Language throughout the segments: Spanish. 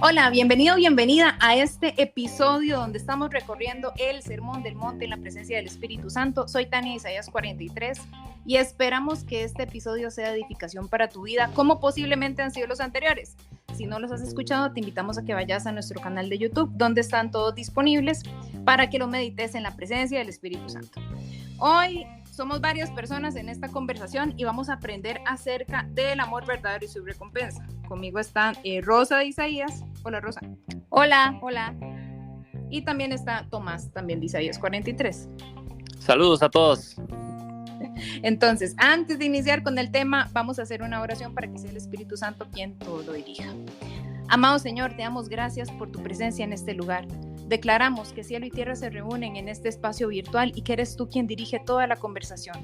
Hola, bienvenido, bienvenida a este episodio donde estamos recorriendo el Sermón del Monte en la presencia del Espíritu Santo. Soy Tania Isaías 43 y esperamos que este episodio sea de edificación para tu vida, como posiblemente han sido los anteriores. Si no los has escuchado, te invitamos a que vayas a nuestro canal de YouTube, donde están todos disponibles para que lo medites en la presencia del Espíritu Santo. Hoy somos varias personas en esta conversación y vamos a aprender acerca del amor verdadero y su recompensa. Conmigo está Rosa de Isaías. Hola, Rosa. Hola, hola. Y también está Tomás, también de Isaías 43. Saludos a todos. Entonces, antes de iniciar con el tema, vamos a hacer una oración para que sea el Espíritu Santo quien todo lo dirija. Amado Señor, te damos gracias por tu presencia en este lugar. Declaramos que cielo y tierra se reúnen en este espacio virtual y que eres tú quien dirige toda la conversación.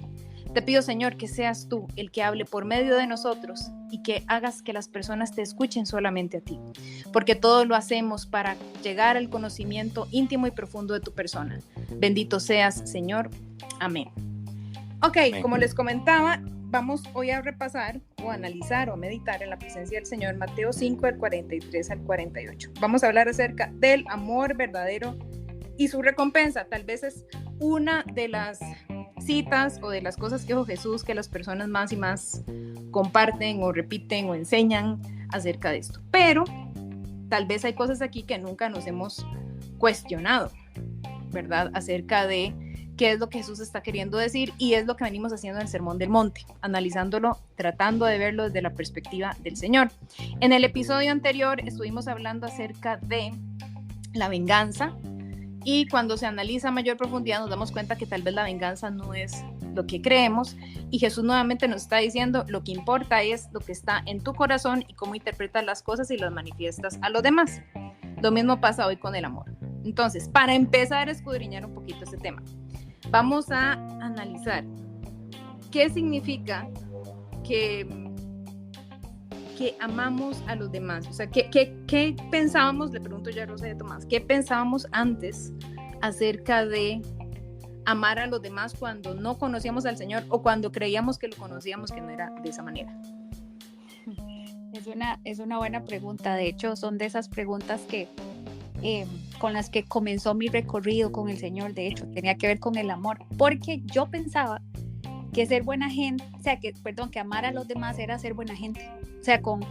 Te pido, Señor, que seas tú el que hable por medio de nosotros y que hagas que las personas te escuchen solamente a ti, porque todo lo hacemos para llegar al conocimiento íntimo y profundo de tu persona. Bendito seas, Señor. Amén. Ok, como les comentaba, vamos hoy a repasar o analizar o meditar en la presencia del Señor, Mateo 5, del 43 al 48. Vamos a hablar acerca del amor verdadero y su recompensa. Tal vez es una de las citas o de las cosas que dijo Jesús que las personas más y más comparten o repiten o enseñan acerca de esto. Pero tal vez hay cosas aquí que nunca nos hemos cuestionado, ¿verdad? Acerca de qué es lo que Jesús está queriendo decir, y es lo que venimos haciendo en el Sermón del Monte, analizándolo, tratando de verlo desde la perspectiva del Señor. En el episodio anterior estuvimos hablando acerca de la venganza, y cuando se analiza a mayor profundidad nos damos cuenta que tal vez la venganza no es lo que creemos, y Jesús nuevamente nos está diciendo lo que importa es lo que está en tu corazón y cómo interpretas las cosas y las manifiestas a los demás. Lo mismo pasa hoy con el amor. Entonces, para empezar a escudriñar un poquito este tema, vamos a analizar qué significa que amamos a los demás. O sea, ¿qué pensábamos? Le pregunto yo a Rosa y a Tomás, ¿qué pensábamos antes acerca de amar a los demás cuando no conocíamos al Señor o cuando creíamos que lo conocíamos, que no era de esa manera? Es una buena pregunta. De hecho, son de esas preguntas que con las que comenzó mi recorrido con el Señor. De hecho, tenía que ver con el amor, porque yo pensaba que ser buena gente, que amar a los demás era ser buena gente. O sea, con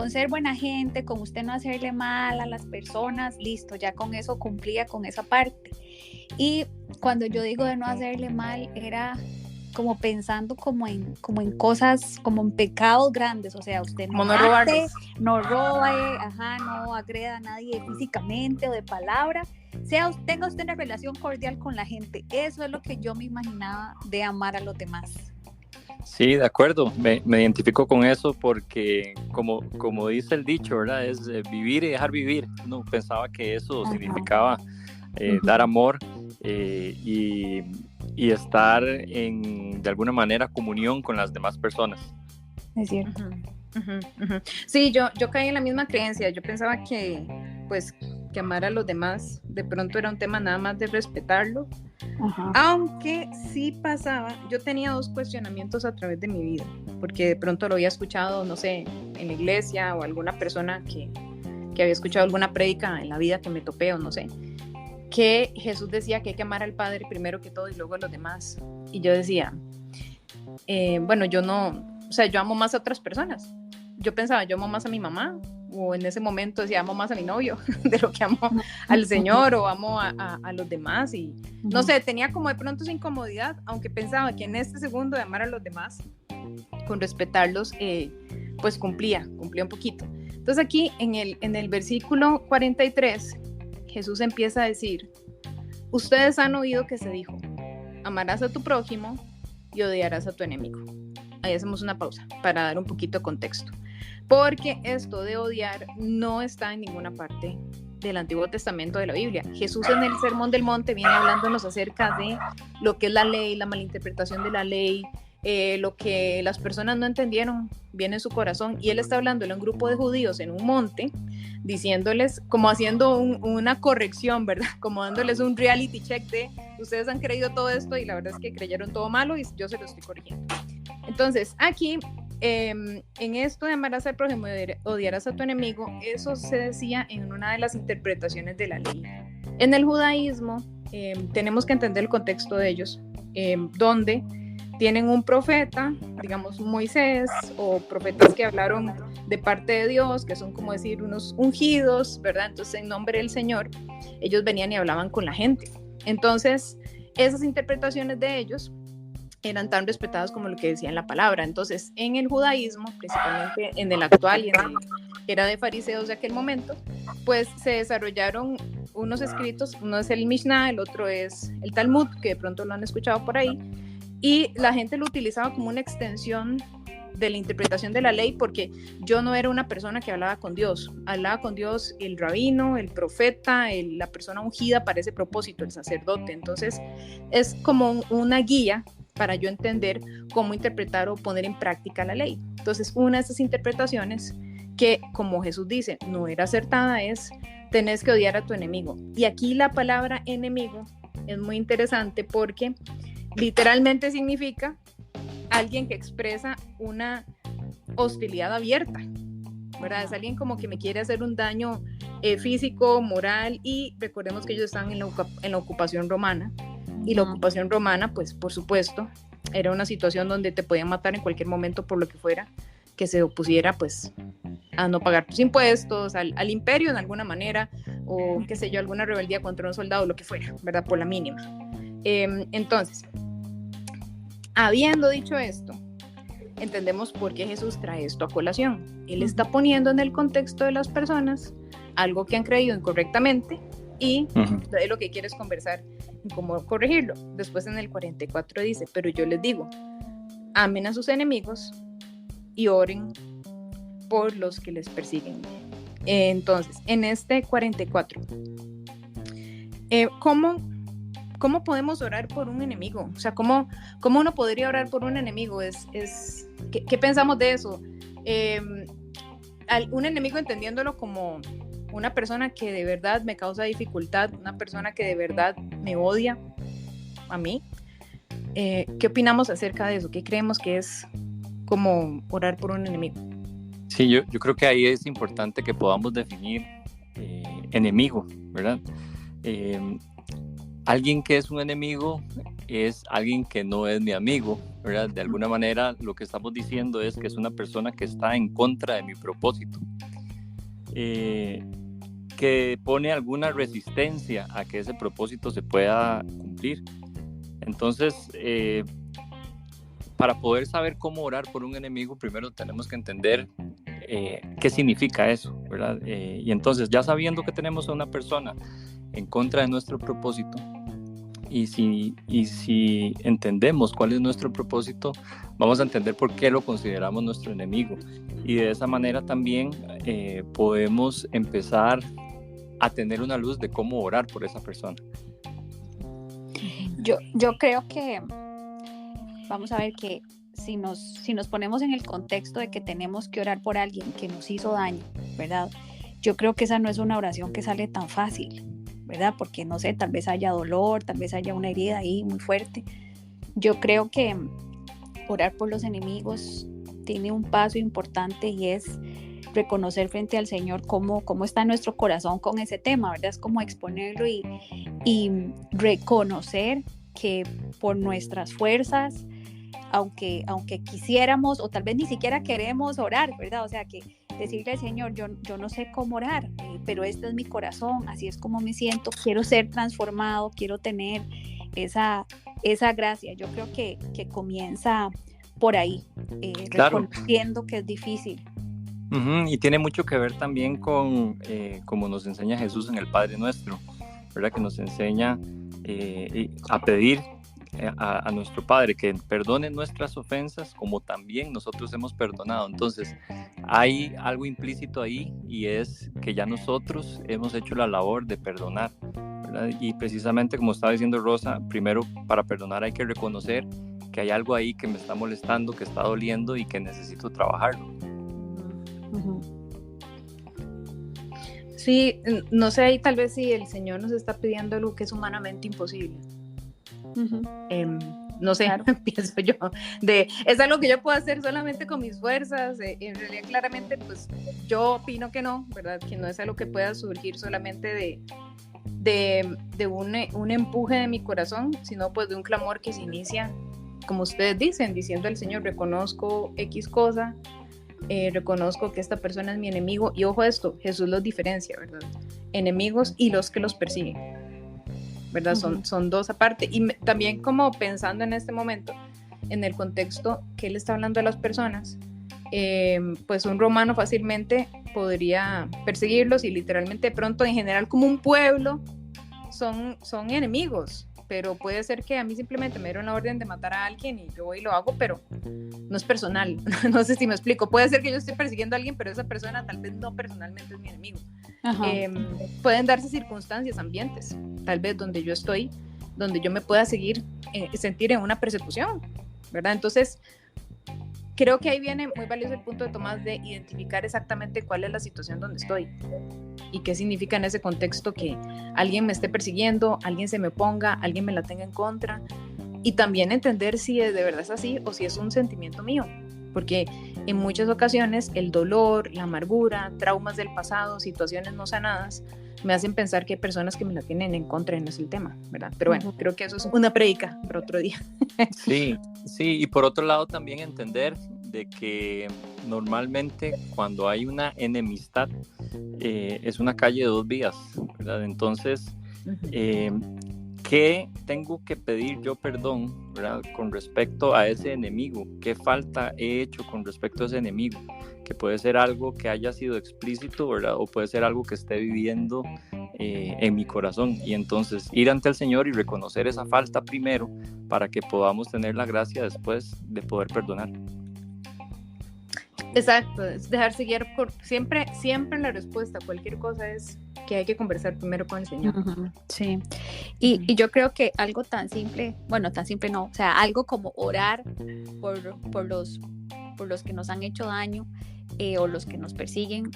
ser buena gente, con usted no hacerle mal a las personas, listo, ya con eso cumplía con esa parte. Y cuando yo digo de no hacerle mal, era como pensando como en cosas, como en pecados grandes. O sea, usted no mate, no robe, no agreda a nadie físicamente o de palabra. Tenga usted una relación cordial con la gente. Eso es lo que yo me imaginaba de amar a los demás. Sí, de acuerdo, me identifico con eso porque como dice el dicho, ¿verdad? Es vivir y dejar vivir. No pensaba que eso significaba dar amor y estar en, de alguna manera, comunión con las demás personas. Es cierto. Sí, yo caí en la misma creencia. Yo pensaba que amar a los demás de pronto era un tema nada más de respetarlo. Aunque sí pasaba, yo tenía dos cuestionamientos a través de mi vida, porque de pronto lo había escuchado, no sé, en la iglesia o alguna persona que había escuchado alguna prédica en la vida que me topé o no sé, que Jesús decía que hay que amar al Padre primero que todo y luego a los demás. Y yo decía, yo amo más a otras personas. Yo pensaba, yo amo más a mi mamá, o en ese momento decía, amo más a mi novio de lo que amo al Señor, o amo a los demás, y no sé, tenía como de pronto esa incomodidad, aunque pensaba que en este segundo de amar a los demás, con respetarlos, pues cumplía un poquito. Entonces aquí en el versículo 43, Jesús empieza a decir, ustedes han oído que se dijo, amarás a tu prójimo y odiarás a tu enemigo. Ahí hacemos una pausa para dar un poquito de contexto, porque esto de odiar no está en ninguna parte del Antiguo Testamento de la Biblia. Jesús en el Sermón del Monte viene hablándonos acerca de lo que es la ley, la malinterpretación de la ley, lo que las personas no entendieron bien en su corazón, y él está hablándole a un grupo de judíos en un monte, diciéndoles, como haciendo una corrección, ¿verdad? Como dándoles un reality check de, ustedes han creído todo esto y la verdad es que creyeron todo malo y yo se lo estoy corrigiendo. Entonces, aquí en esto de amarás al prójimo y odiarás a tu enemigo, eso se decía en una de las interpretaciones de la ley. En el judaísmo tenemos que entender el contexto de ellos, donde tienen un profeta, digamos Moisés, o profetas que hablaron de parte de Dios, que son como decir unos ungidos, ¿verdad? Entonces en nombre del Señor, ellos venían y hablaban con la gente. Entonces esas interpretaciones de ellos eran tan respetadas como lo que decía en la palabra. Entonces, en el judaísmo, principalmente en el actual y en el que era de fariseos de aquel momento, pues se desarrollaron unos escritos, uno es el Mishnah, el otro es el Talmud, que de pronto lo han escuchado por ahí, y la gente lo utilizaba como una extensión de la interpretación de la ley, porque yo no era una persona que hablaba con Dios el rabino, el profeta, la persona ungida para ese propósito, el sacerdote. Entonces es como una guía para yo entender cómo interpretar o poner en práctica la ley. Entonces, una de esas interpretaciones que, como Jesús dice, no era acertada es, tenés que odiar a tu enemigo. Y aquí la palabra enemigo es muy interesante porque literalmente significa alguien que expresa una hostilidad abierta, ¿verdad? Es alguien como que me quiere hacer un daño físico, moral, y recordemos que ellos están en la ocupación romana. Y la ocupación romana, pues por supuesto, era una situación donde te podían matar en cualquier momento por lo que fuera, que se opusiera pues a no pagar tus impuestos, al imperio en alguna manera, o qué sé yo, alguna rebeldía contra un soldado, lo que fuera, ¿verdad? Por la mínima. Entonces, habiendo dicho esto, entendemos por qué Jesús trae esto a colación. Él está poniendo en el contexto de las personas algo que han creído incorrectamente y de lo que quieres conversar y cómo corregirlo. Después en el 44 dice, pero yo les digo, amen a sus enemigos y oren por los que les persiguen. Entonces, en este 44, ¿cómo podemos orar por un enemigo? O sea, ¿cómo uno podría orar por un enemigo? ¿Qué pensamos de eso? Un enemigo entendiéndolo como una persona que de verdad me causa dificultad, una persona que de verdad me odia a mí. ¿Qué opinamos acerca de eso? ¿Qué creemos que es como orar por un enemigo? Sí, yo creo que ahí es importante que podamos definir enemigo, ¿verdad? Alguien que es un enemigo es alguien que no es mi amigo, ¿verdad? De alguna manera lo que estamos diciendo es que es una persona que está en contra de mi propósito. Que pone alguna resistencia a que ese propósito se pueda cumplir. Entonces, para poder saber cómo orar por un enemigo, primero tenemos que entender qué significa eso, ¿verdad? Y entonces, ya sabiendo que tenemos a una persona en contra de nuestro propósito, y si entendemos cuál es nuestro propósito, vamos a entender por qué lo consideramos nuestro enemigo. Y de esa manera también podemos empezar a tener una luz de cómo orar por esa persona. Yo creo que, vamos a ver que si nos ponemos en el contexto de que tenemos que orar por alguien que nos hizo daño, ¿verdad? Yo creo que esa no es una oración que sale tan fácil, ¿verdad? Porque no sé, tal vez haya dolor, tal vez haya una herida ahí muy fuerte. Yo creo que orar por los enemigos tiene un paso importante y es reconocer frente al Señor cómo está nuestro corazón con ese tema, ¿verdad? Es como exponerlo y reconocer que por nuestras fuerzas, aunque quisiéramos o tal vez ni siquiera queremos orar, ¿verdad? O sea, que decirle al Señor, yo no sé cómo orar, pero este es mi corazón, así es como me siento, quiero ser transformado, quiero tener esa gracia. Yo creo que comienza por ahí, claro. Reconociendo que es difícil. Y tiene mucho que ver también con como nos enseña Jesús en el Padre Nuestro, ¿verdad? Que nos enseña a pedir a nuestro Padre que perdone nuestras ofensas como también nosotros hemos perdonado. Entonces hay algo implícito ahí y es que ya nosotros hemos hecho la labor de perdonar, ¿verdad? Y precisamente como estaba diciendo Rosa, primero para perdonar hay que reconocer que hay algo ahí que me está molestando, que está doliendo y que necesito trabajarlo. Sí, no sé, ahí tal vez si el Señor nos está pidiendo algo que es humanamente imposible. no sé, Claro. pienso yo, es algo que yo puedo hacer solamente con mis fuerzas, en realidad claramente pues yo opino que no, ¿verdad? Que no es algo que pueda surgir solamente de un empuje de mi corazón, sino pues de un clamor que se inicia, como ustedes dicen, diciendo al Señor, reconozco X cosa, reconozco que esta persona es mi enemigo, y ojo a esto, Jesús los diferencia, ¿verdad? Enemigos y los que los persiguen, ¿verdad? Son dos aparte, y también como pensando en este momento, en el contexto que él está hablando a las personas, pues un romano fácilmente podría perseguirlos, y literalmente de pronto en general como un pueblo son enemigos, pero puede ser que a mí simplemente me dieron la orden de matar a alguien y yo voy y lo hago, pero no es personal. No sé si me explico. Puede ser que yo esté persiguiendo a alguien, pero esa persona tal vez no personalmente es mi enemigo. Pueden darse circunstancias, ambientes, tal vez donde yo estoy, donde yo me pueda sentir en una persecución, ¿verdad? Entonces, creo que ahí viene muy valioso el punto de Tomás de identificar exactamente cuál es la situación donde estoy y qué significa en ese contexto que alguien me esté persiguiendo, alguien se me oponga, alguien me la tenga en contra, y también entender si de verdad es así o si es un sentimiento mío, porque en muchas ocasiones el dolor, la amargura, traumas del pasado, situaciones no sanadas me hacen pensar que hay personas que me la tienen en contra y no es el tema, ¿verdad? Pero bueno, creo que eso es una predica para otro día. Sí, y por otro lado también entender de que normalmente cuando hay una enemistad es una calle de dos vías, ¿verdad? Entonces, ¿qué tengo que pedir yo perdón, ¿verdad? Con respecto a ese enemigo? ¿Qué falta he hecho con respecto a ese enemigo? Que puede ser algo que haya sido explícito, ¿verdad? O puede ser algo que esté viviendo en mi corazón. Y entonces ir ante el Señor y reconocer esa falta primero para que podamos tener la gracia después de poder perdonar. Exacto, es dejarse guiar por siempre la respuesta a cualquier cosa es que hay que conversar primero con el Señor. Sí, y yo creo que algo tan simple, bueno, tan simple no, o sea, algo como orar por los que nos han hecho daño o los que nos persiguen,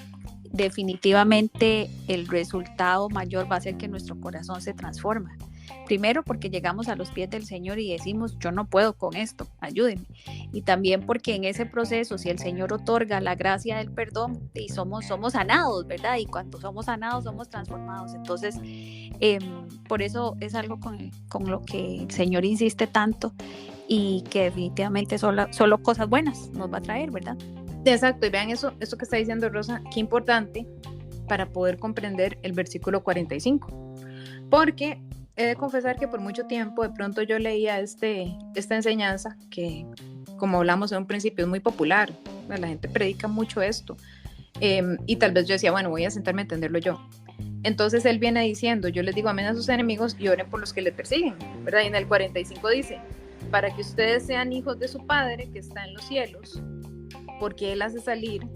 definitivamente el resultado mayor va a ser que nuestro corazón se transforma. Primero porque llegamos a los pies del Señor y decimos, yo no puedo con esto, ayúdenme. Y también porque en ese proceso, si el Señor otorga la gracia del perdón, y somos sanados, ¿verdad? Y cuando somos sanados, somos transformados. Entonces, por eso es algo con lo que el Señor insiste tanto y que definitivamente solo cosas buenas nos va a traer, ¿verdad? Exacto, y vean eso que está diciendo Rosa, qué importante para poder comprender el versículo 45. Porque he de confesar que por mucho tiempo de pronto yo leía esta enseñanza que, como hablamos en un principio, es muy popular, la gente predica mucho esto, y tal vez yo decía, bueno, voy a sentarme a entenderlo yo. Entonces él viene diciendo, yo les digo, amen a sus enemigos y oren por los que le persiguen, ¿verdad? Y en el 45 dice, para que ustedes sean hijos de su Padre que está en los cielos, porque él hace salir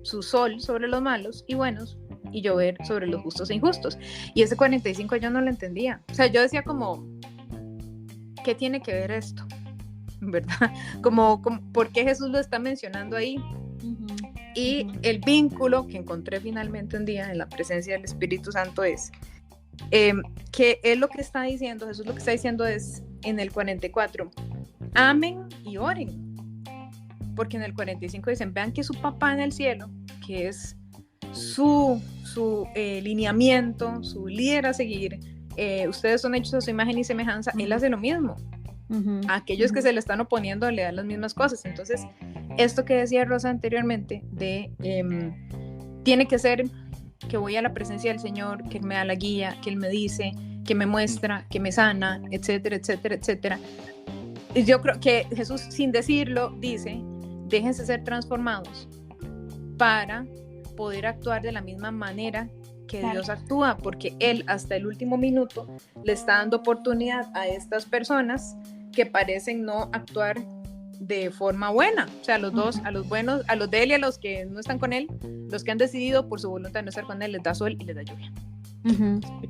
su sol sobre los malos y buenos y llover sobre los justos e injustos. Y ese 45 yo no lo entendía. O sea, yo decía como, ¿qué tiene que ver esto? ¿Verdad? Como ¿por qué Jesús lo está mencionando ahí? Y el vínculo que encontré finalmente un día en la presencia del Espíritu Santo es que él lo que está diciendo, Jesús lo que está diciendo es en el 44, amen y oren. Porque en el 45 dicen, vean que su papá en el cielo, que es su lineamiento, su líder a seguir, ustedes son hechos a su imagen y semejanza, él hace lo mismo. A aquellos que se le están oponiendo le dan las mismas cosas. Entonces, esto que decía Rosa anteriormente, tiene que ser que voy a la presencia del Señor, que Él me da la guía, que Él me dice, que me muestra, que me sana, etcétera, etcétera, etcétera. Y yo creo que Jesús, sin decirlo, dice, déjense ser transformados para poder actuar de la misma manera que Dios actúa, porque Él hasta el último minuto le está dando oportunidad a estas personas que parecen no actuar de forma buena, o sea, a los dos, a los buenos, a los de Él y a los que no están con Él, los que han decidido por su voluntad no estar con Él, les da sol y les da lluvia.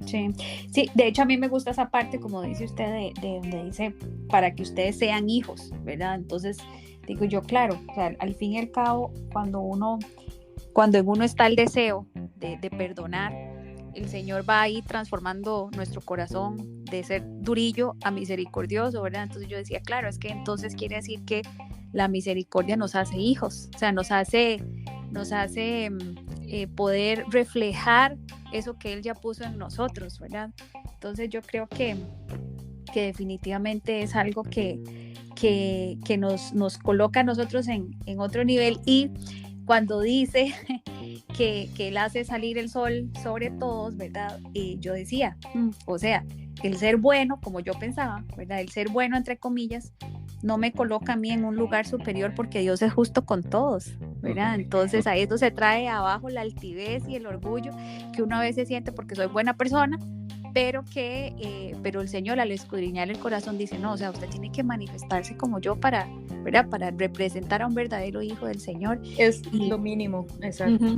Sí, de hecho a mí me gusta esa parte, como dice usted, de donde dice, para que ustedes sean hijos, ¿verdad? Entonces, digo yo, claro, o sea, al fin y al cabo, cuando en uno está el deseo de perdonar, el Señor va ahí transformando nuestro corazón, de ser durillo a misericordioso, ¿verdad? Entonces yo decía, claro, es que entonces quiere decir que la misericordia nos hace hijos, o sea, nos hace poder reflejar eso que Él ya puso en nosotros, ¿verdad? Entonces yo creo que definitivamente es algo que nos coloca a nosotros en otro nivel. Y cuando dice que Él hace salir el sol sobre todos, ¿verdad? Y yo decía, o sea, el ser bueno, como yo pensaba, ¿verdad? El ser bueno, entre comillas, no me coloca a mí en un lugar superior porque Dios es justo con todos, ¿verdad? Entonces ahí esto se trae abajo la altivez y el orgullo que uno a veces siente porque soy buena persona, pero el Señor al escudriñar el corazón dice, no, o sea, usted tiene que manifestarse como yo para, ¿verdad? Para representar a un verdadero hijo del Señor. Es lo mínimo, exacto.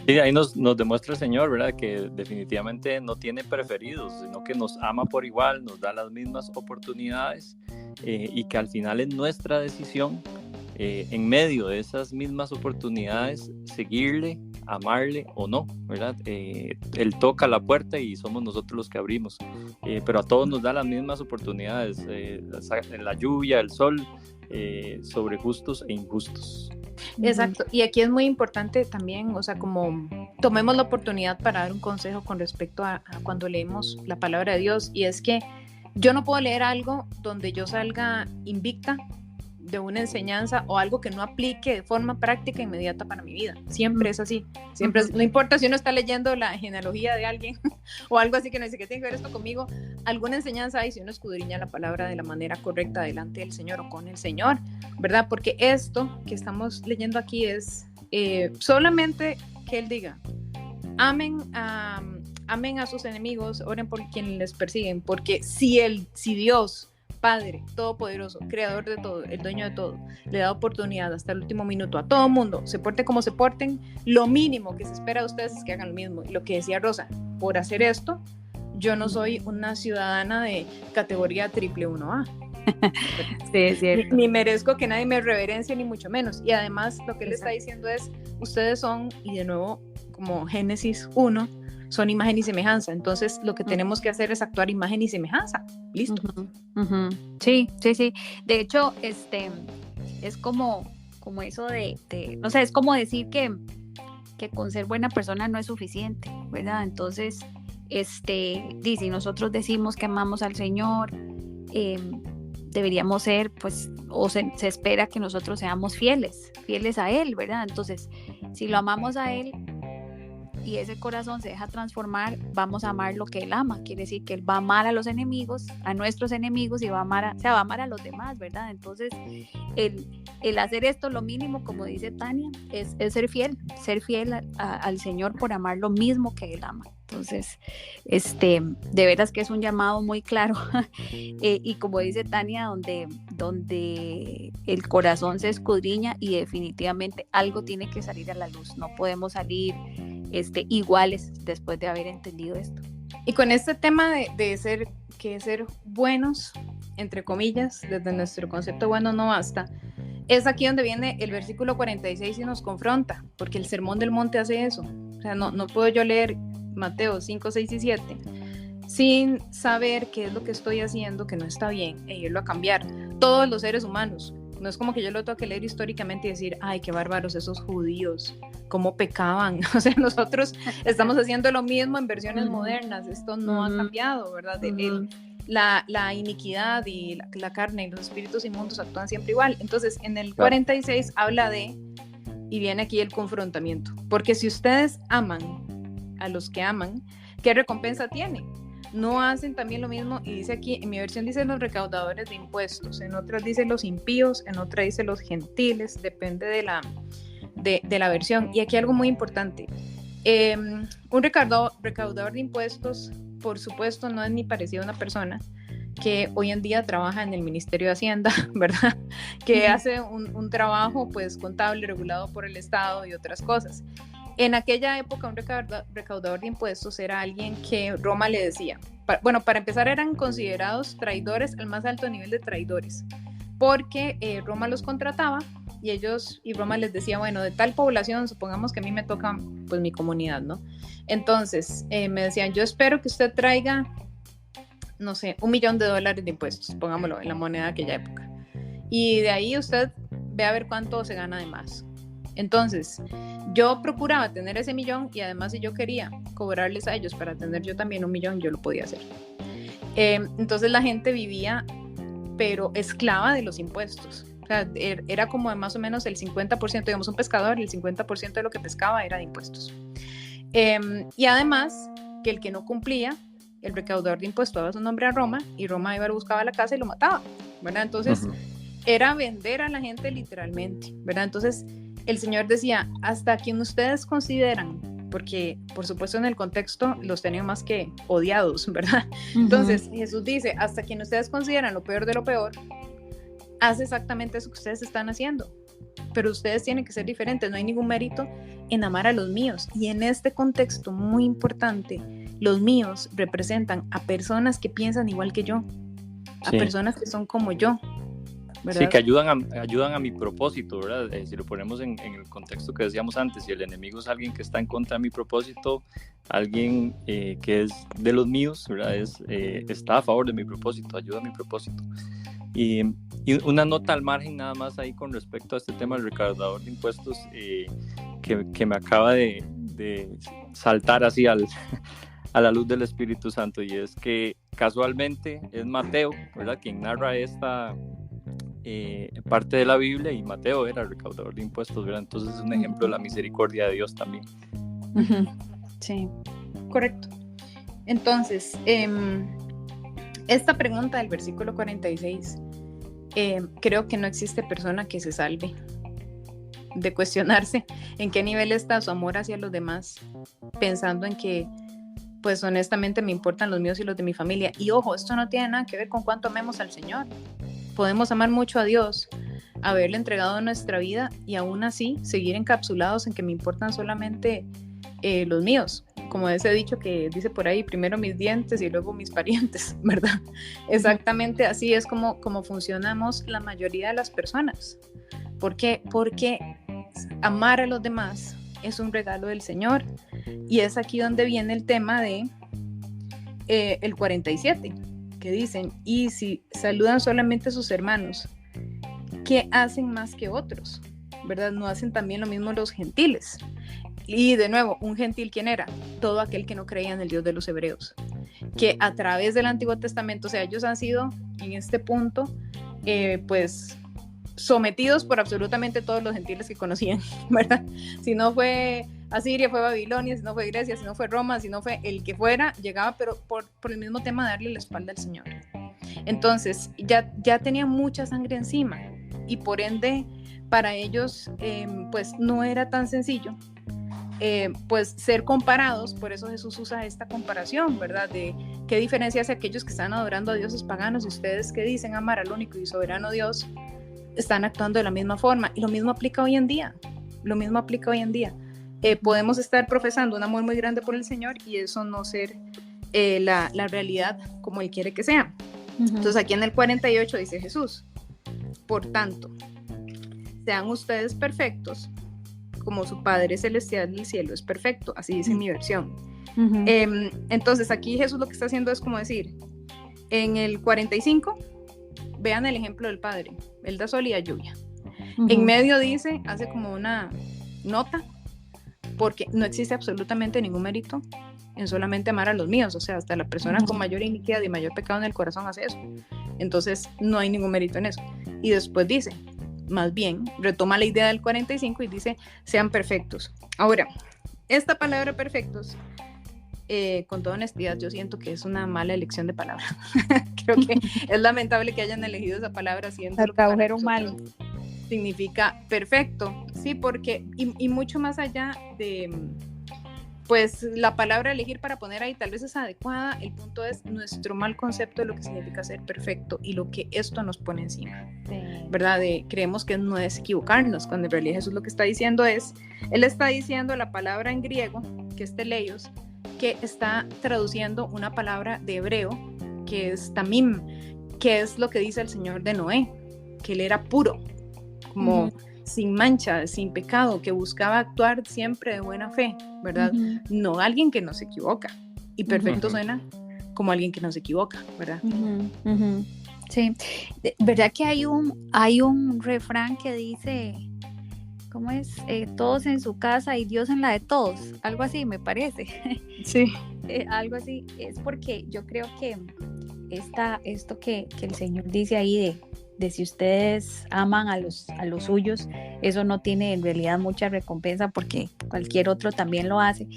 Sí, ahí nos demuestra el Señor, ¿verdad? Que definitivamente no tiene preferidos, sino que nos ama por igual, nos da las mismas oportunidades, y que al final es nuestra decisión, en medio de esas mismas oportunidades, seguirle, amarle o no, ¿verdad? Él toca la puerta y somos nosotros los que abrimos, pero a todos nos da las mismas oportunidades, la lluvia, el sol, sobre justos e injustos. Exacto, y aquí es muy importante también, o sea, como tomemos la oportunidad para dar un consejo con respecto a cuando leemos la palabra de Dios, y es que yo no puedo leer algo donde yo salga invicta de una enseñanza o algo que no aplique de forma práctica inmediata para mi vida. Siempre es así. Siempre no importa si uno está leyendo la genealogía de alguien o algo así que no dice que tiene que ver esto conmigo, alguna enseñanza hay si uno escudriña la palabra de la manera correcta delante del Señor o con el Señor, ¿verdad? Porque esto que estamos leyendo aquí es solamente que Él diga, amen a sus enemigos, oren por quienes les persiguen, porque si Dios Padre todopoderoso, creador de todo, el dueño de todo, le da oportunidad hasta el último minuto a todo mundo, se porte como se porten, lo mínimo que se espera de ustedes es que hagan lo mismo. Y lo que decía Rosa, por hacer esto, yo no soy una ciudadana de categoría triple 1A. Sí, es cierto. Ni merezco que nadie me reverencie, ni mucho menos. Y además lo que él está diciendo es, ustedes son, y de nuevo, como Génesis 1, son imagen y semejanza. Entonces lo que tenemos que hacer es actuar imagen y semejanza. Listo. Sí. De hecho, es como eso de no sé, es como decir que con ser buena persona no es suficiente, ¿verdad? Entonces, si nosotros decimos que amamos al Señor, deberíamos ser, pues, o se espera que nosotros seamos fieles a Él, ¿verdad? Entonces, si lo amamos a Él y ese corazón se deja transformar, vamos a amar lo que Él ama. Quiere decir que Él va a amar a los enemigos, a nuestros enemigos, y va a amar a los demás, ¿verdad? Entonces, el hacer esto, lo mínimo, como dice Tania, es ser fiel al Señor por amar lo mismo que Él ama. Entonces, de veras que es un llamado muy claro, y como dice Tania, donde el corazón se escudriña y definitivamente algo tiene que salir a la luz. No podemos salir iguales después de haber entendido esto. Y con este tema de ser buenos, entre comillas, desde nuestro concepto bueno no basta, es aquí donde viene el versículo 46 y nos confronta, porque el Sermón del Monte hace eso. O sea, no puedo yo leer Mateo 5, 6 y 7 sin saber qué es lo que estoy haciendo que no está bien e irlo a cambiar. Todos los seres humanos, no es como que yo lo tengo que leer históricamente y decir, ay, qué bárbaros esos judíos, cómo pecaban. O sea, nosotros estamos haciendo lo mismo en versiones modernas, esto no ha cambiado, ¿verdad? La iniquidad y la carne y los espíritus inmundos actúan siempre igual. Entonces, en el 46 habla y viene aquí el confrontamiento, porque si ustedes aman a los que aman, ¿qué recompensa tienen? No hacen también lo mismo, y dice aquí, en mi versión dice los recaudadores de impuestos, en otras dice los impíos, en otra dice los gentiles, depende de la versión. Y aquí algo muy importante, un recaudador de impuestos, por supuesto, no es ni parecido a una persona que hoy en día trabaja en el Ministerio de Hacienda, ¿verdad? Que hace un trabajo pues contable regulado por el Estado y otras cosas. En aquella época un recaudador de impuestos era alguien que Roma le decía, para empezar eran considerados traidores al más alto nivel de traidores, porque Roma los contrataba y Roma les decía, bueno, de tal población, supongamos que a mí me toca pues mi comunidad, ¿no? Entonces me decían, yo espero que usted traiga no sé, $1,000,000 de impuestos, pongámoslo en la moneda de aquella época. Y de ahí usted ve a ver cuánto se gana de más. Entonces, yo procuraba tener ese millón y además si yo quería cobrarles a ellos para tener yo también $1,000,000, yo lo podía hacer. Entonces la gente vivía, pero esclava de los impuestos. O sea, era como de más o menos el 50%, digamos un pescador, el 50% de lo que pescaba era de impuestos. Y además, que el que no cumplía, el recaudador de impuestos daba su nombre a Roma y Roma iba, buscaba la casa y lo mataba, ¿verdad? Entonces, era vender a la gente literalmente, ¿verdad? Entonces, el Señor decía, hasta quien ustedes consideran, porque por supuesto en el contexto los tenían más que odiados, ¿verdad? Entonces, Jesús dice, hasta quien ustedes consideran lo peor de lo peor, hace exactamente eso que ustedes están haciendo. Pero ustedes tienen que ser diferentes, no hay ningún mérito en amar a los míos. Y en este contexto muy importante, los míos representan a personas que piensan igual que yo, a personas que son como yo, ¿verdad? Sí, que ayudan a mi propósito, ¿verdad? Si lo ponemos en el contexto que decíamos antes, si el enemigo es alguien que está en contra de mi propósito, alguien que es de los míos, ¿verdad? Está a favor de mi propósito, ayuda a mi propósito. Y una nota al margen nada más ahí con respecto a este tema del recaudador de impuestos que me acaba de saltar así a la luz del Espíritu Santo, y es que casualmente es Mateo, ¿verdad?, quien narra esta parte de la Biblia, y Mateo era el recaudador de impuestos, ¿verdad? Entonces es un ejemplo de la misericordia de Dios también. Sí, correcto. Entonces, esta pregunta del versículo 46, creo que no existe persona que se salve de cuestionarse en qué nivel está su amor hacia los demás, pensando en que, pues honestamente me importan los míos y los de mi familia. Y ojo, esto no tiene nada que ver con cuánto amemos al Señor. Podemos amar mucho a Dios, haberle entregado nuestra vida y aún así seguir encapsulados en que me importan solamente los míos, como ese dicho que dice por ahí, primero mis dientes y luego mis parientes, ¿verdad? Exactamente así es como funcionamos la mayoría de las personas. ¿Por qué? Porque amar a los demás es un regalo del Señor, y es aquí donde viene el tema de el 47, que dicen, y si saludan solamente a sus hermanos, ¿qué hacen más que otros? ¿Verdad? ¿No hacen también lo mismo los gentiles? Y de nuevo, ¿un gentil quién era? Todo aquel que no creía en el Dios de los hebreos, que a través del Antiguo Testamento, o sea, ellos han sido en este punto, pues sometidos por absolutamente todos los gentiles que conocían, ¿verdad? Si no fue Asiria, fue Babilonia, si no fue Grecia, si no fue Roma, si no fue el que fuera, llegaba, pero por el mismo tema de darle la espalda al Señor. Entonces, ya tenían mucha sangre encima, y por ende, para ellos, pues no era tan sencillo, pues ser comparados. Por eso Jesús usa esta comparación, ¿verdad? De qué diferencia hace aquellos que están adorando a dioses paganos y ustedes que dicen amar al único y soberano Dios, están actuando de la misma forma. Y lo mismo aplica hoy en día. Podemos estar profesando un amor muy grande por el Señor y eso no ser la realidad como Él quiere que sea. Entonces aquí en el 48 dice Jesús, por tanto, sean ustedes perfectos como su Padre Celestial del cielo es perfecto, así dice mi versión. Entonces aquí Jesús lo que está haciendo es como decir, en el 45, vean el ejemplo del Padre, Él da sol y da lluvia. En medio dice, hace como una nota, porque no existe absolutamente ningún mérito en solamente amar a los míos, o sea, hasta la persona con mayor iniquidad y mayor pecado en el corazón hace eso, entonces no hay ningún mérito en eso. Y después dice, más bien, retoma la idea del 45 y dice, sean perfectos. Ahora, esta palabra perfectos, con toda honestidad, yo siento que es una mala elección de palabra. Creo que es lamentable que hayan elegido esa palabra, siendo lo que para nosotros significa perfecto, sí, porque, y mucho más allá de, pues, la palabra elegir para poner ahí tal vez es adecuada, el punto es nuestro mal concepto de lo que significa ser perfecto y lo que esto nos pone encima, ¿verdad? Creemos que no es equivocarnos, cuando en realidad Jesús lo que está diciendo es, Él está diciendo la palabra en griego, que es teleios, que está traduciendo una palabra de hebreo, que es tamim, que es lo que dice el Señor de Noé, que él era puro, como sin mancha, sin pecado, que buscaba actuar siempre de buena fe, ¿verdad? No alguien que no se equivoca. Y perfecto suena como alguien que no se equivoca, ¿verdad? Sí, ¿verdad que hay un refrán que dice, ¿cómo es? Todos en su casa y Dios en la de todos, algo así me parece. Sí. Algo así, es porque yo creo que esto que el Señor dice ahí de si ustedes aman a los suyos, eso no tiene en realidad mucha recompensa porque cualquier otro también lo hace.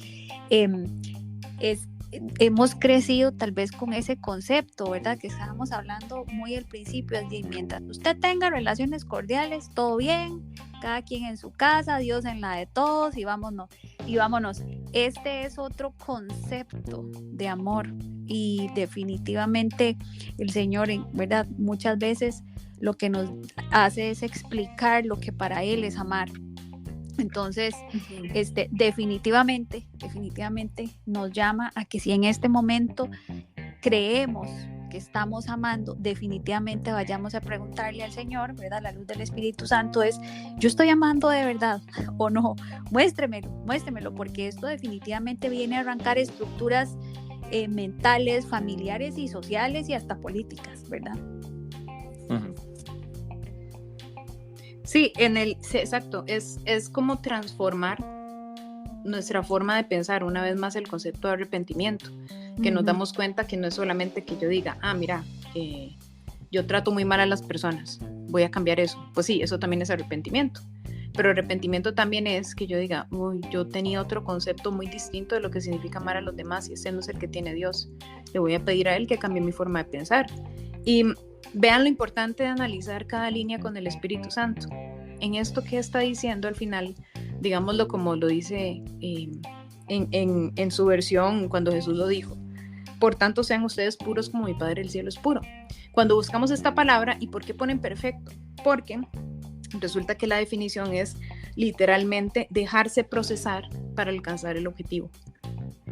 Hemos crecido tal vez con ese concepto, ¿verdad? Que estábamos hablando muy al principio, es decir, mientras usted tenga relaciones cordiales, todo bien, cada quien en su casa, Dios en la de todos y vámonos. Este es otro concepto de amor y definitivamente el Señor, ¿verdad? Muchas veces lo que nos hace es explicar lo que para Él es amar. Entonces, definitivamente nos llama a que si en este momento creemos que estamos amando, definitivamente vayamos a preguntarle al Señor, ¿verdad? La luz del Espíritu Santo es, ¿yo estoy amando de verdad o no? Muéstremelo, porque esto definitivamente viene a arrancar estructuras mentales, familiares y sociales y hasta políticas, ¿verdad? Uh-huh. Sí, exacto, es como transformar nuestra forma de pensar, una vez más el concepto de arrepentimiento, que nos damos cuenta que no es solamente que yo diga, mira, yo trato muy mal a las personas, voy a cambiar eso. Pues sí, eso también es arrepentimiento, pero arrepentimiento también es que yo diga, yo tenía otro concepto muy distinto de lo que significa amar a los demás y ese no es el que tiene Dios, le voy a pedir a Él que cambie mi forma de pensar. Y vean lo importante de analizar cada línea con el Espíritu Santo. En esto que está diciendo al final, digámoslo como lo dice en su versión cuando Jesús lo dijo. Por tanto, sean ustedes puros como mi Padre del cielo es puro. Cuando buscamos esta palabra, ¿y por qué ponen perfecto? Porque resulta que la definición es literalmente dejarse procesar para alcanzar el objetivo.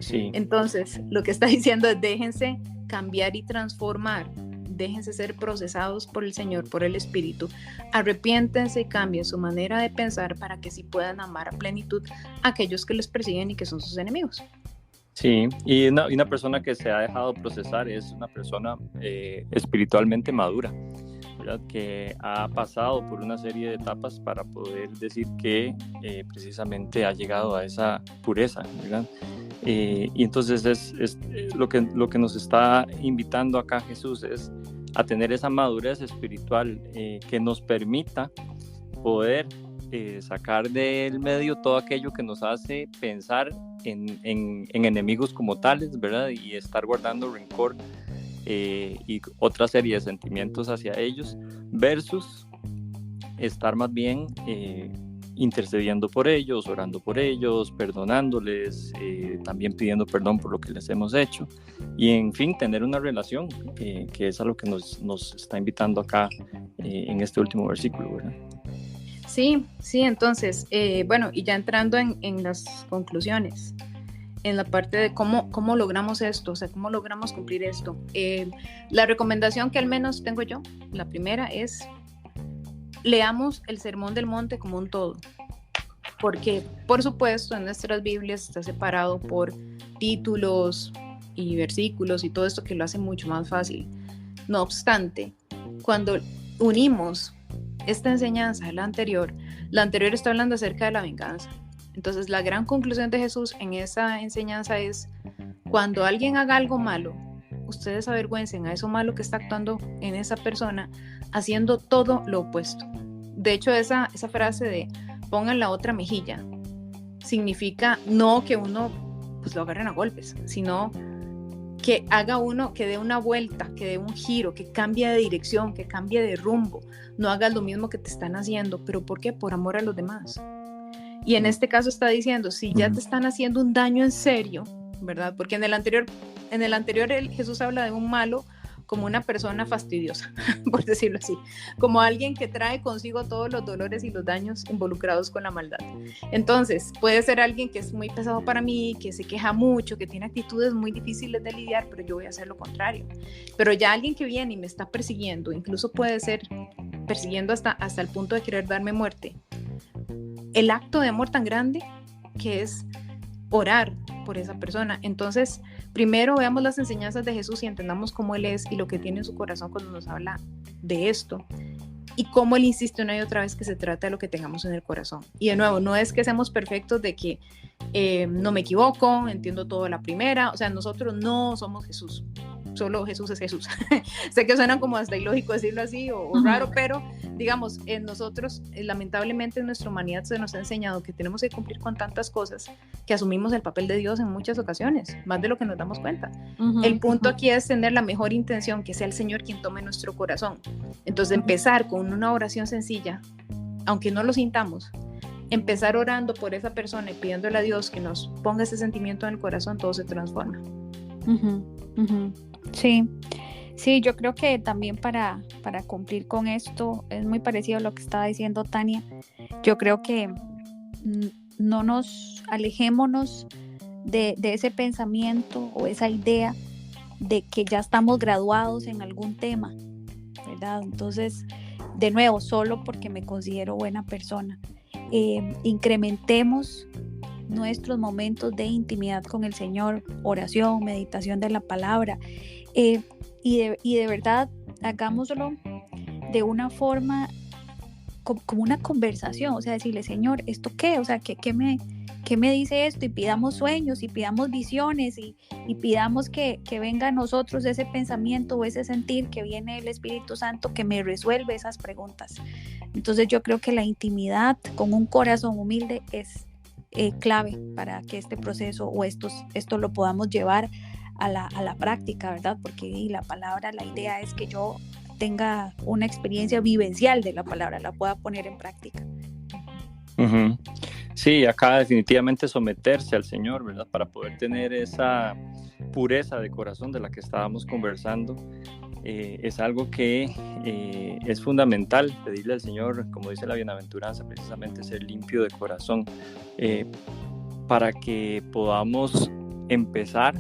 Sí. Entonces, lo que está diciendo es déjense cambiar y transformar. Déjense ser procesados por el Señor, por el Espíritu, arrepiéntense y cambien su manera de pensar para que sí puedan amar a plenitud a aquellos que les persiguen y que son sus enemigos. Sí, y una persona que se ha dejado procesar es una persona espiritualmente madura, ¿verdad? Que ha pasado por una serie de etapas para poder decir que precisamente ha llegado a esa pureza, ¿verdad? Y entonces es lo que nos está invitando acá Jesús es a tener esa madurez espiritual que nos permita poder sacar del medio todo aquello que nos hace pensar en enemigos como tales, ¿verdad? Y estar guardando rencor y otra serie de sentimientos hacia ellos versus estar más bien intercediendo por ellos, orando por ellos, perdonándoles, también pidiendo perdón por lo que les hemos hecho y en fin tener una relación que es a lo que nos está invitando acá en este último versículo, ¿verdad? Sí, entonces, bueno, y ya entrando en las conclusiones, en la parte de cómo logramos esto, o sea, cómo logramos cumplir esto. La recomendación que al menos tengo yo, la primera es leamos el Sermón del Monte como un todo, porque por supuesto en nuestras Biblias está separado por títulos y versículos y todo esto que lo hace mucho más fácil. No obstante, cuando unimos esta enseñanza a la anterior está hablando acerca de la venganza. Entonces la gran conclusión de Jesús en esa enseñanza es: cuando alguien haga algo malo, ustedes avergüencen a eso malo que está actuando en esa persona haciendo todo lo opuesto. De hecho, esa frase de pongan la otra mejilla significa no que uno pues lo agarren a golpes, sino que haga uno, que dé una vuelta, que dé un giro, que cambie de dirección, que cambie de rumbo. No hagas lo mismo que te están haciendo. ¿Pero por qué? Por amor a los demás. Y en este caso está diciendo, si ya te están haciendo un daño en serio, ¿verdad? Porque en el anterior Jesús habla de un malo como una persona fastidiosa, por decirlo así, como alguien que trae consigo todos los dolores y los daños involucrados con la maldad. Entonces, puede ser alguien que es muy pesado para mí, que se queja mucho, que tiene actitudes muy difíciles de lidiar, pero yo voy a hacer lo contrario. Pero ya alguien que viene y me está persiguiendo, incluso puede ser persiguiendo hasta el punto de querer darme muerte. El acto de amor tan grande que es orar por esa persona. Entonces, primero veamos las enseñanzas de Jesús y entendamos cómo Él es y lo que tiene en su corazón cuando nos habla de esto. Y cómo Él insiste una y otra vez que se trata de lo que tengamos en el corazón. Y de nuevo, no es que seamos perfectos de que no me equivoco, entiendo todo a la primera. O sea, nosotros no somos Jesús. Solo Jesús es Jesús. Sé que suena como hasta ilógico decirlo así o raro, pero digamos, en nosotros, lamentablemente en nuestra humanidad se nos ha enseñado que tenemos que cumplir con tantas cosas que asumimos el papel de Dios en muchas ocasiones, más de lo que nos damos cuenta. El punto aquí es tener la mejor intención, que sea el Señor quien tome nuestro corazón. Entonces, empezar con una oración sencilla, aunque no lo sintamos, empezar orando por esa persona y pidiéndole a Dios que nos ponga ese sentimiento en el corazón, todo se transforma. Sí, yo creo que también para cumplir con esto es muy parecido a lo que estaba diciendo Tania. Yo creo que no nos alejémonos de ese pensamiento o esa idea de que ya estamos graduados en algún tema, ¿verdad? Entonces, de nuevo, solo porque me considero buena persona. Incrementemos nuestros momentos de intimidad con el Señor, oración, meditación de la palabra, y de verdad hagámoslo de una forma como una conversación, o sea, decirle, Señor, ¿esto qué? O sea, ¿qué me dice esto? Y pidamos sueños y pidamos visiones y pidamos que venga a nosotros ese pensamiento o ese sentir que viene del Espíritu Santo que me resuelve esas preguntas. Entonces yo creo que la intimidad con un corazón humilde es clave para que este proceso o esto lo podamos llevar a la práctica, ¿verdad? Porque la palabra, la idea es que yo tenga una experiencia vivencial de la palabra, la pueda poner en práctica. Sí, acá definitivamente someterse al Señor, ¿verdad? Para poder tener esa pureza de corazón de la que estábamos conversando. Es algo que es fundamental, pedirle al Señor, como dice la bienaventuranza, precisamente ser limpio de corazón, para que podamos empezar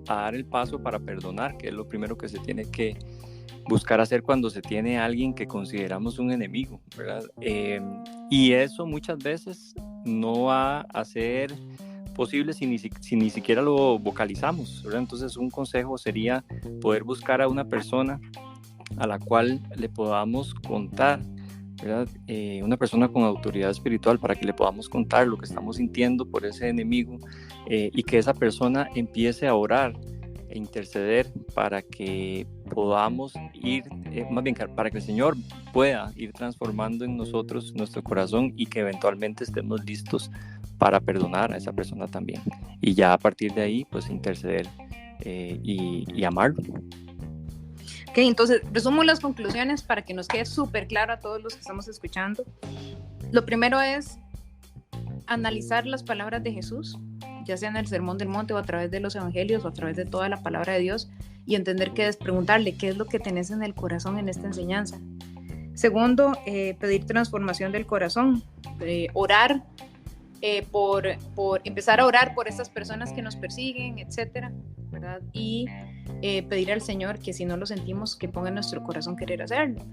a dar el paso para perdonar, que es lo primero que se tiene que buscar hacer cuando se tiene a alguien que consideramos un enemigo, ¿verdad? Y eso muchas veces no va a ser posible si ni siquiera lo vocalizamos, ¿verdad? Entonces un consejo sería poder buscar a una persona a la cual le podamos contar, ¿verdad? Una persona con autoridad espiritual para que le podamos contar lo que estamos sintiendo por ese enemigo, y que esa persona empiece a orar e interceder para que podamos ir, más bien para que el Señor pueda ir transformando en nosotros nuestro corazón y que eventualmente estemos listos para perdonar a esa persona también. Y ya a partir de ahí, pues interceder y amarlo. Ok, entonces resumo las conclusiones para que nos quede súper claro a todos los que estamos escuchando. Lo primero es analizar las palabras de Jesús, ya sea en el Sermón del Monte o a través de los evangelios o a través de toda la palabra de Dios, y entender qué es, preguntarle qué es lo que tenés en el corazón en esta enseñanza. Segundo, pedir transformación del corazón, orar por empezar a orar por estas personas que nos persiguen, etcétera, ¿verdad? Y pedir al Señor que si no lo sentimos, que ponga en nuestro corazón querer hacerlo.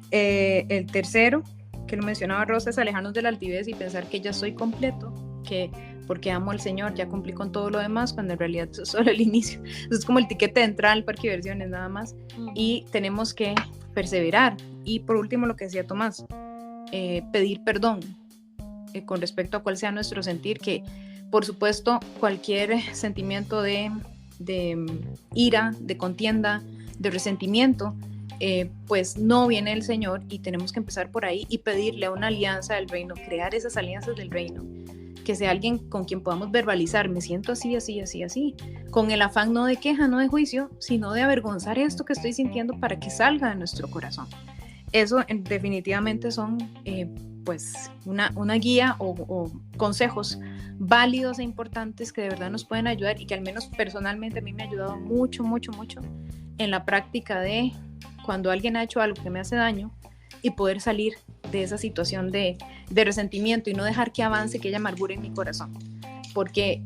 El tercero, que lo mencionaba Rosa, es alejarnos de la altivez y pensar que ya soy completo, que porque amo al Señor ya cumplí con todo lo demás, cuando en realidad es solo el inicio. Eso es como el tiquete de entrada al parque de diversiones nada más. Y tenemos que perseverar. Y por último, lo que decía Tomás, pedir perdón con respecto a cuál sea nuestro sentir, que por supuesto cualquier sentimiento de ira, de contienda, de resentimiento, pues no viene del Señor, y tenemos que empezar por ahí y pedirle a una alianza del reino, crear esas alianzas del reino, que sea alguien con quien podamos verbalizar, me siento así, así, así, así, con el afán no de queja, no de juicio, sino de avergonzar esto que estoy sintiendo para que salga de nuestro corazón. Eso definitivamente son pues una guía o consejos válidos e importantes que de verdad nos pueden ayudar, y que al menos personalmente a mí me ha ayudado mucho, mucho, mucho en la práctica de cuando alguien ha hecho algo que me hace daño, y poder salir de esa situación de resentimiento y no dejar que avance, que haya amargura en mi corazón, porque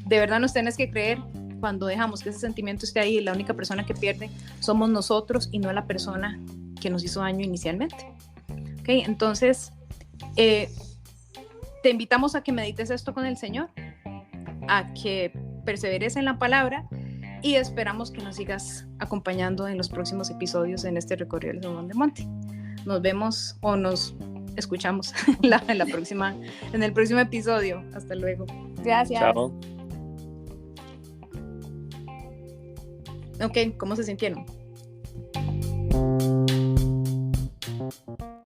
de verdad nos tenés que creer, cuando dejamos que ese sentimiento esté ahí, la única persona que pierde somos nosotros y no la persona que nos hizo daño inicialmente. ¿Okay? Entonces te invitamos a que medites esto con el Señor, a que perseveres en la palabra, y esperamos que nos sigas acompañando en los próximos episodios en este recorrido del Sermón del Monte. Nos vemos o nos escuchamos en el próximo episodio. Hasta luego. Gracias. Chao. Ok, ¿cómo se sintieron?